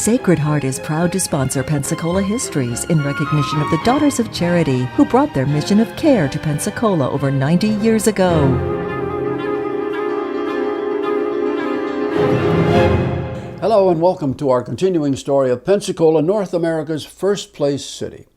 Sacred Heart is proud to sponsor Pensacola Histories in recognition of the Daughters of Charity who brought their mission of care to Pensacola over 90 years ago. Hello and welcome to our continuing story of Pensacola, North America's first place city.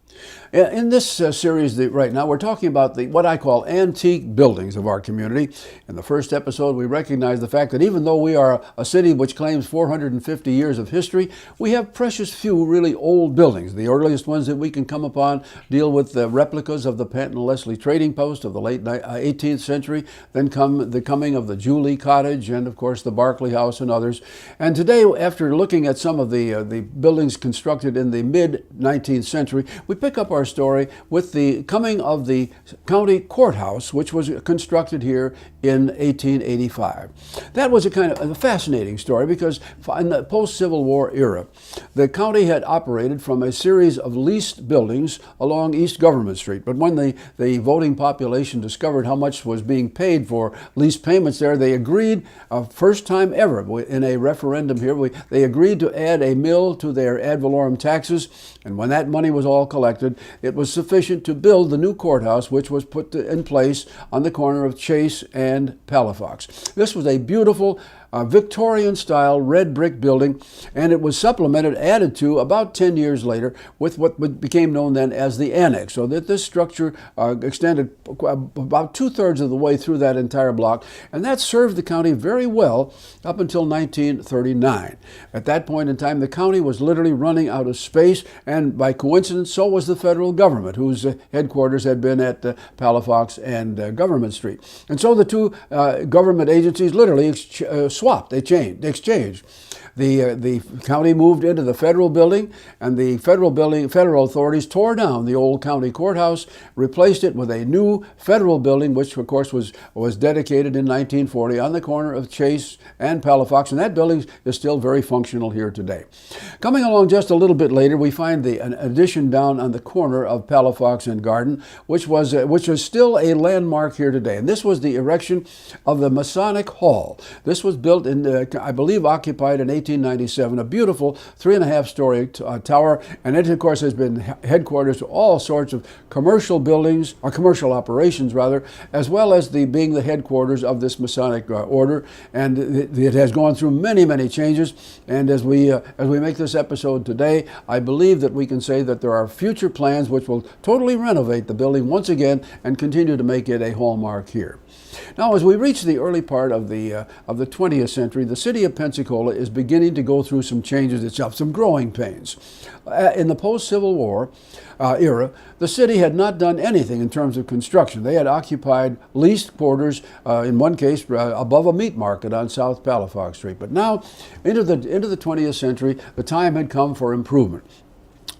In this series right now, we're talking about what I call antique buildings of our community. In the first episode, we recognize the fact that even though we are a city which claims 450 years of history, we have precious few really old buildings. The earliest ones that we can come upon deal with the replicas of the Penton Leslie Trading Post of the late 18th century, then come the coming of the Julie Cottage and, of course, the Barclay House and others. And today, after looking at some of the buildings constructed in the mid-19th century, we pick up our story with the coming of the county courthouse, which was constructed here in 1885. That was a kind of a fascinating story because in the post-Civil War era, the county had operated from a series of leased buildings along East Government Street. But when the voting population discovered how much was being paid for lease payments there, they agreed, first time ever in a referendum here, they agreed to add a mill to their ad valorem taxes. And when that money was all collected, it was sufficient to build the new courthouse, which was put in place on the corner of Chase and Palafox. This was a beautiful Victorian-style red brick building, and it was supplemented, added to about 10 years later with what became known then as the annex, so that this structure extended about two-thirds of the way through that entire block, and that served the county very well up until 1939. At that point in time, the county was literally running out of space, and by coincidence, so was the federal government, whose headquarters had been at Palafox and Government Street. And so the two government agencies literally swapped, they exchanged. The county moved into the federal building, and the federal authorities tore down the old county courthouse, replaced it with a new federal building, which of course was dedicated in 1940 on the corner of Chase and Palafox, and that building is still very functional here today. Coming along just a little bit later, we find an addition down on the corner of Palafox and Garden, which is still a landmark here today, and this was the erection of the Masonic Hall. This was built in, I believe, occupied in 1897, a beautiful 3.5-story tower, and it, of course, has been headquarters to all sorts of commercial buildings, or commercial operations, rather, as well as being the headquarters of this Masonic order, and it has gone through many, many changes, and as we make this episode today, I believe that we can say that there are future plans which will totally renovate the building once again and continue to make it a hallmark here. Now, as we reach the early part of the 20th century, the city of Pensacola is beginning to go through some changes itself, some growing pains. In the post-Civil War era, the city had not done anything in terms of construction. They had occupied leased quarters, in one case above a meat market on South Palafox Street. But now, into the 20th century, the time had come for improvement.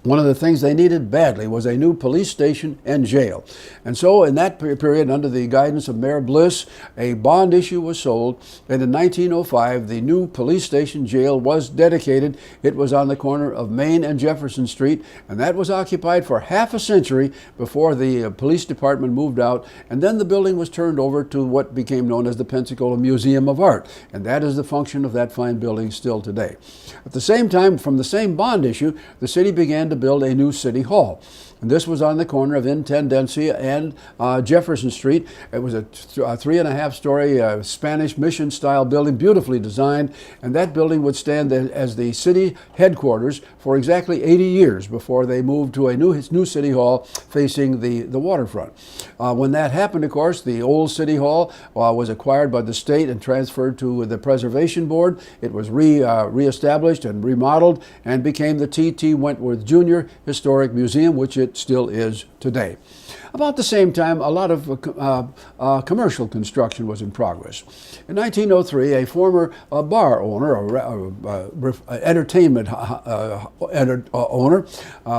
One of the things they needed badly was a new police station and jail. And so in that period, under the guidance of Mayor Bliss, a bond issue was sold. And in 1905, the new police station jail was dedicated. It was on the corner of Main and Jefferson Street, and that was occupied for half a century before the police department moved out. And then the building was turned over to what became known as the Pensacola Museum of Art. And that is the function of that fine building still today. At the same time, from the same bond issue, the city began to build a new city hall. And this was on the corner of Intendencia and Jefferson Street. It was a 3.5-story Spanish mission-style building, beautifully designed, and that building would stand as the city headquarters for exactly 80 years before they moved to a new city hall facing the waterfront. When that happened, of course, the old city hall was acquired by the state and transferred to the Preservation Board. It was reestablished and remodeled and became the T.T. Wentworth Jr. Historic Museum, which it still is today. About the same time, a lot of commercial construction was in progress. In 1903, a former bar owner, entertainment owner,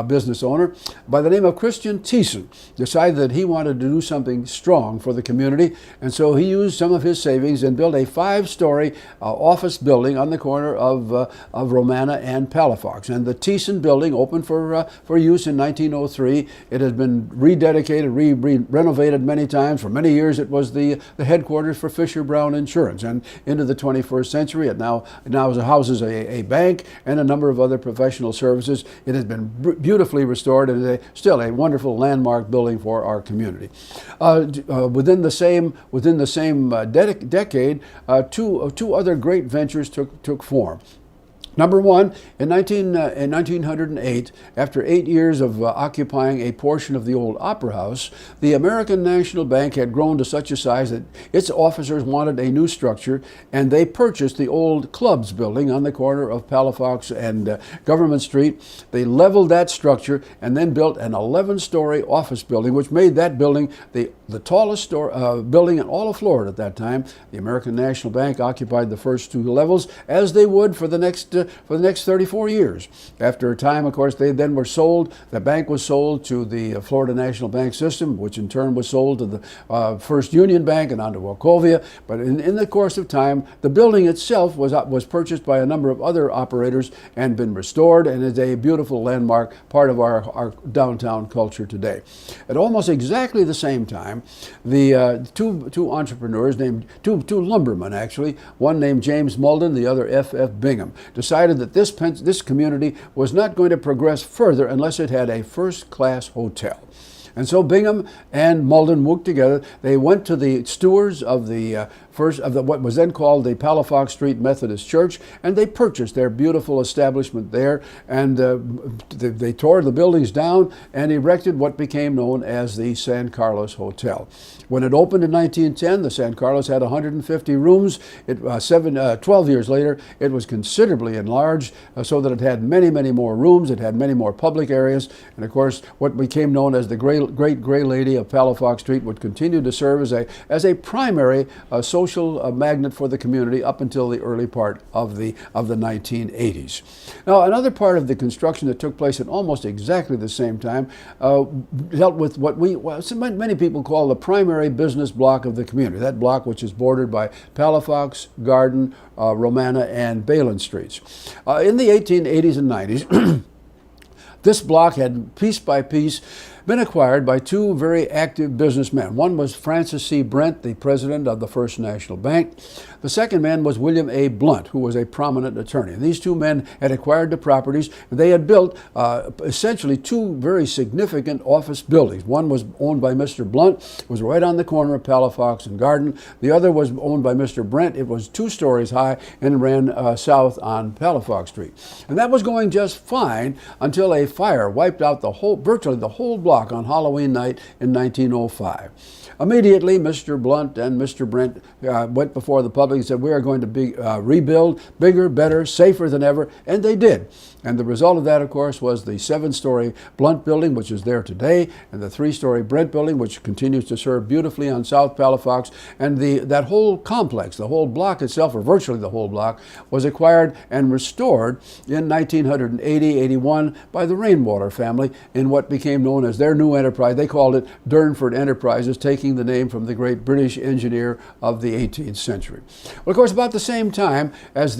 business owner, by the name of Christian Thiessen, decided that he wanted to do something strong for the community, and so he used some of his savings and built a 5-story office building on the corner of Romana and Palafox. And the Thiessen building opened for use in 1903. 1903. It has been rededicated, renovated many times. For many years, it was the headquarters for Fisher Brown Insurance. And into the 21st century, it now houses a bank and a number of other professional services. It has been beautifully restored and is still a wonderful landmark building for our community. Within the same decade, two other great ventures took form. Number one, in 1908, after 8 years of occupying a portion of the old Opera House, the American National Bank had grown to such a size that its officers wanted a new structure, and they purchased the old Clubs building on the corner of Palafox and Government Street. They leveled that structure and then built an 11-story office building, which made that building the tallest building in all of Florida at that time. The American National Bank occupied the first two levels, as they would for the next 34 years. After a time, of course, they then were sold. The bank was sold to the Florida National Bank System, which in turn was sold to the First Union Bank and on to Wachovia. But in the course of time, the building itself was purchased by a number of other operators and been restored, and is a beautiful landmark, part of our downtown culture today. At almost exactly the same time, the two entrepreneurs two lumbermen actually, one named James Mulden, the other F.F. Bingham, decided that this community was not going to progress further unless it had a first-class hotel. And so Bingham and Mulden worked together. They went to the stewards of what was then called the Palafox Street Methodist Church, and they purchased their beautiful establishment there, and they tore the buildings down and erected what became known as the San Carlos Hotel. When it opened in 1910, the San Carlos had 150 rooms. 12 years later, it was considerably enlarged so that it had many, many more rooms. It had many more public areas, and of course, what became known as the Great Gray Lady of Palafox Street would continue to serve as a primary social magnet for the community up until the early part of the 1980s. Now, another part of the construction that took place at almost exactly the same time dealt with what many people call the primary business block of the community. That block, which is bordered by Palafox, Garden, Romana, and Balin Streets. In the 1880s and 90s, this block had, piece by piece, been acquired by two very active businessmen. One was Francis C. Brent, the president of the First National Bank. The second man was William A. Blunt, who was a prominent attorney. And these two men had acquired the properties. They had built essentially two very significant office buildings. One was owned by Mr. Blunt. It was right on the corner of Palafox and Garden. The other was owned by Mr. Brent. It was 2 stories high and ran south on Palafox Street. And that was going just fine until a fire wiped out virtually the whole block on Halloween night in 1905. Immediately, Mr. Blunt and Mr. Brent went before the public and said, we are going to rebuild bigger, better, safer than ever, and they did. And the result of that, of course, was the 7-story Blunt building, which is there today, and the 3-story Brent building, which continues to serve beautifully on South Palafox. And that whole complex, the whole block itself, or virtually the whole block, was acquired and restored in 1980-81 by the Rainwater family in what became known as their new enterprise. They called it Durnford Enterprises, taking the name from the great British engineer of the 18th century. Well, of course, about the same time as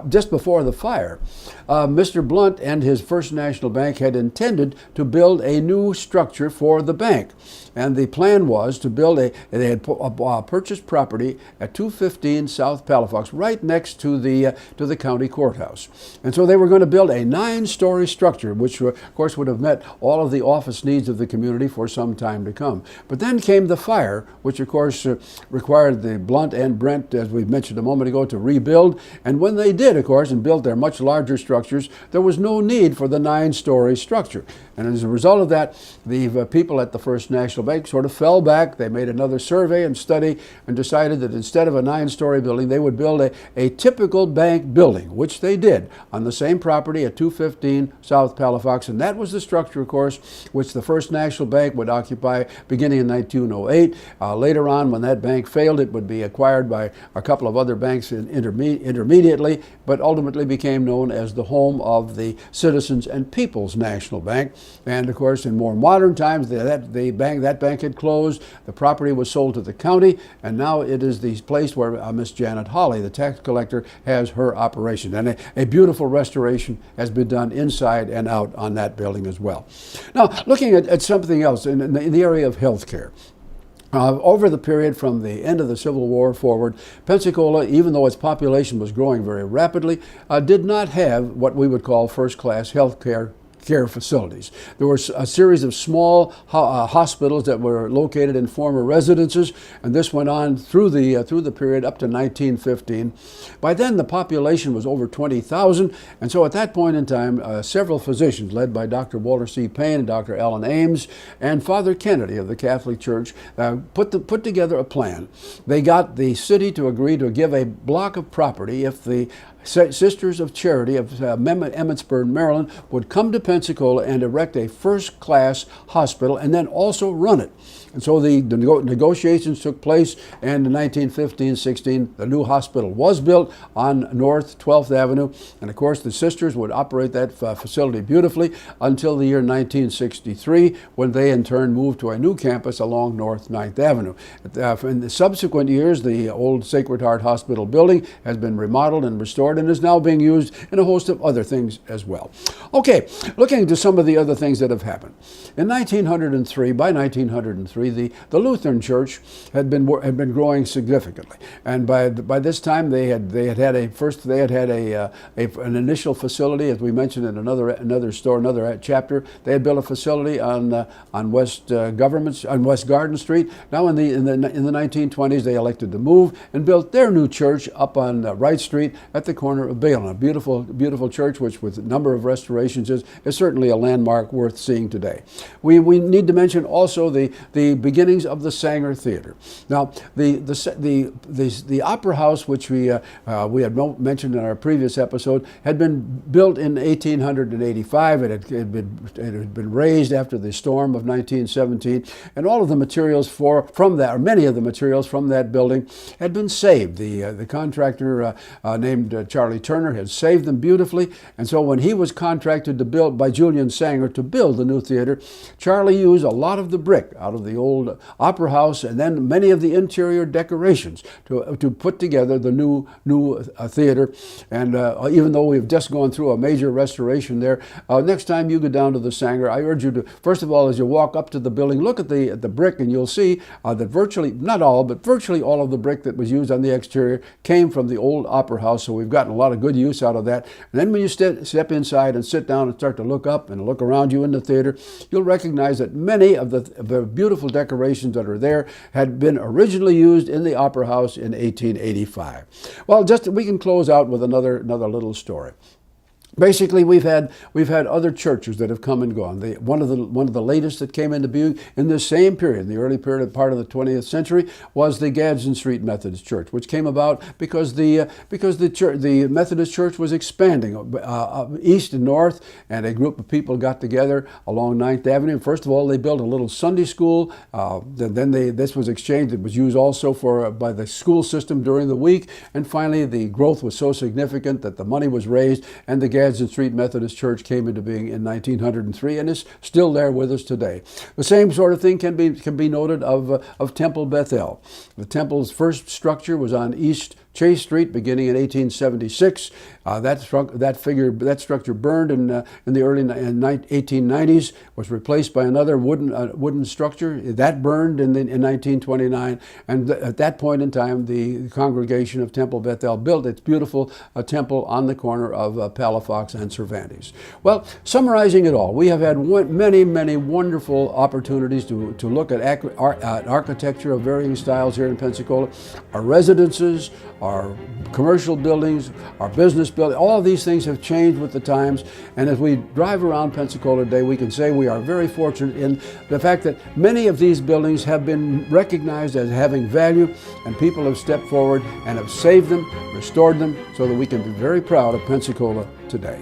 just before the fire, Mr. Blunt and his First National Bank had intended to build a new structure for the bank. And the plan was to build they had purchased property at 215 South Palafox, right next to the county courthouse. And so they were going to build a 9-story structure, which of course would have met all of the office needs of the community for some time to come. But then came the fire, which of course required the Blunt and Brent, as we mentioned a moment ago, to rebuild. And when they did, of course, and built their much larger structures, there was no need for the 9-story structure. And as a result of that, the people at the First National Bank sort of fell back. They made another survey and study and decided that instead of a 9-story building, they would build a typical bank building, which they did on the same property at 215 South Palafox. And that was the structure, of course, which the First National Bank would occupy beginning in 1908. Later on, when that bank failed, it would be acquired by a couple of other banks intermediately, but ultimately became known as the home of of the Citizens and People's National Bank. And of course, in more modern times, that bank had closed. The property was sold to the county, and now it is the place where Miss Janet Hawley, the tax collector, has her operation. And a beautiful restoration has been done inside and out on that building as well. Now, looking at something else in the area of health care. Over the period from the end of the Civil War forward, Pensacola, even though its population was growing very rapidly, did not have what we would call first-class health care facilities. There were a series of small hospitals that were located in former residences, and this went on through the period up to 1915. By then, the population was over 20,000, and so at that point in time, several physicians, led by Dr. Walter C. Payne and Dr. Allen Ames and Father Kennedy of the Catholic Church, put together a plan. They got the city to agree to give a block of property if the Sisters of Charity of Emmitsburg, Maryland, would come to Pensacola and erect a first-class hospital and then also run it. And so the negotiations took place, and in 1915-16, the new hospital was built on North 12th Avenue. And of course, the sisters would operate that facility beautifully until the year 1963, when they in turn moved to a new campus along North 9th Avenue. In the subsequent years, the old Sacred Heart Hospital building has been remodeled and restored and is now being used in a host of other things as well. Okay, looking to some of the other things that have happened. In 1903, by 1903, the Lutheran Church had been growing significantly, and by this time they had an initial facility, as we mentioned in another chapter. They had built a facility on West Garden Street. Now in the 1920s, they elected to move and built their new church up on Wright Street at the corner of Balin. A beautiful church, which with a number of restorations is certainly a landmark worth seeing today. We need to mention also the beginnings of the Sanger Theater. Now, the Opera House, which we had mentioned in our previous episode, had been built in 1885. It had been raised after the storm of 1917, and all of the materials from that, or many of the materials from that building, had been saved. The contractor named Charlie Turner had saved them beautifully, and so when he was contracted to build by Julian Sanger to build the new theater, Charlie used a lot of the brick out of the old Opera House and then many of the interior decorations to put together the new theater. And even though we've just gone through a major restoration there, next time you go down to the Sanger, I urge you to, first of all, as you walk up to the building, look at the brick, and you'll see that virtually all of the brick that was used on the exterior came from the old Opera House, so we've gotten a lot of good use out of that. And then when you step inside and sit down and start to look up and look around you in the theater, you'll recognize that many of the beautiful decorations that are there had been originally used in the Opera House in 1885. Well, we can close out with another little story. Basically, we've had other churches that have come and gone. One of the latest that came into being in this same period, in the early part of the 20th century, was the Gadsden Street Methodist Church, which came about because the Methodist Church was expanding east and north, and a group of people got together along 9th Avenue. First of all, they built a little Sunday school. Then this was exchanged. It was used also by the school system during the week, and finally, the growth was so significant that the money was raised, and the Gadsden Street Methodist Church came into being in 1903 and is still there with us today. The same sort of thing can be noted of Temple Bethel. The temple's first structure was on East Chase Street beginning in 1876. That structure burned in the early 1890s, was replaced by another wooden structure. That burned in 1929, and at that point in time, the congregation of Temple Bethel built its beautiful temple on the corner of Palafox and Cervantes. Well, summarizing it all, we have had many wonderful opportunities to look at architecture of varying styles here in Pensacola. Our residences, our commercial buildings, our business buildings, all of these things have changed with the times. And as we drive around Pensacola today, we can say we are very fortunate in the fact that many of these buildings have been recognized as having value, and people have stepped forward and have saved them, restored them, so that we can be very proud of Pensacola today.